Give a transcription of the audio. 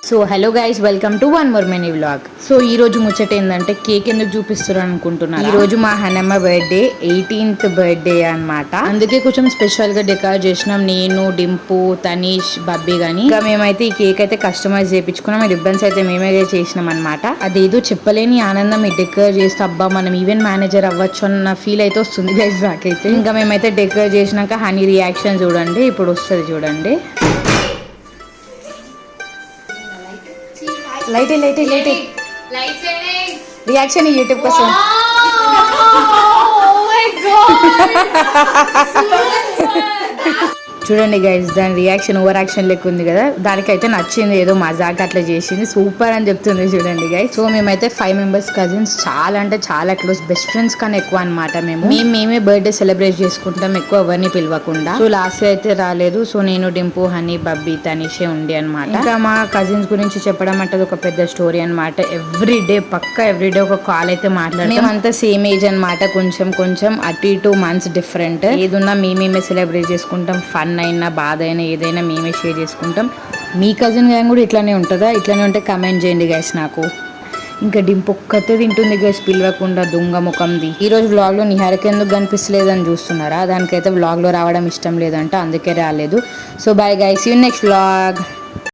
So hello guys, welcome to one more mini vlog. So ఈ రోజు ముచ్చట ఏంటంటే కేక్ ఎందుకు చూపిస్తారు అనుకుంటున్నారు. ఈ రోజు మా హనమ్మ బర్త్డే 18th బర్త్డే అనమాట. అందుకే కొంచెం స్పెషల్ గా డెకరేట్ చేసినాం. నేను, డింపు, తనీష్, బబ్బీ గాని. ఇంకా మేమైతే ఈ కేక్ అయితే కస్టమైజ్ చేయించుకున్నాం. ఈ రిబ్బన్స్ అయితే మేమే చేసినాం అనమాట. అదేదో చెప్పలేని ఆనందం ఈ డెకరేట్ చేస్తే అబ్బా మనం ఈవెంట్ మేనేజర్ అవ్వచ్చు అన్న ఫీల్ అయితే వస్తుంది గైస్ నాకైతే. ఇంకా మేమైతే డెకరేట్ చేసినాక హనీ రియాక్షన్ చూడండి, ఇప్పుడు వస్తుంది చూడండి. లైట్ రియాక్షన్ యూట్యూబ్ కోసం. చూడండి గైస్, దాని రియాక్షన్ ఓవర్ యాక్షన్ లెక్క ఉంది కదా, దానికైతే నచ్చింది. ఏదో మజాక్ అట్లా చేసింది, సూపర్ అని చెప్తుంది చూడండి గైస్. సో మేమైతే 5 మెంబర్స్ కజిన్స్, చాలా అంటే చాలా క్లోజ్, బెస్ట్ ఫ్రెండ్స్ కన్నా ఎక్కువ అనమాట. మేమే బర్త్డే సెలబ్రేట్ చేసుకుంటాం, ఎక్కువ ఎవరిని పిలవకుండా. సో లాస్ట్ అయితే రాలేదు. సో నేను, డింపు, హనీ, బబ్బీ, తనీషే ఉండి అనమాట. ఇంకా మా కజిన్స్ గురించి చెప్పడం అంటే ఒక పెద్ద స్టోరీ అనమాట. ఎవ్రీడే ఒక కాల్ అయితే మాట్లాడతాం. మేమంతా సేమ్ ఏజ్ అనమాట, కొంచెం అటు ఇటు మంత్స్ డిఫరెంట్. ఏదున్నా మేమే సెలబ్రేట్ చేసుకుంటాం. ఫన్ అయినా బాధ అయినా ఏదైనా మేమే షేర్ చేసుకుంటాం. మీ కజిన్ గ్యాంగ్ కూడా ఇట్లానే ఉంటుందా? ఇట్లానే ఉంటే కమెంట్ చేయండి గైస్ నాకు. ఇంకా డింపు ఒక్కతే తింటుంది గైస్, పిలవకుండా దొంగ ముఖంది. ఈ రోజు వ్లాగ్లో నిహారిక ఎందుకు కనిపిస్తలేదని చూస్తున్నారా? దానికైతే వ్లాగ్లో రావడం ఇష్టం లేదంట, అందుకే రాలేదు. So bye guys, see you next vlog.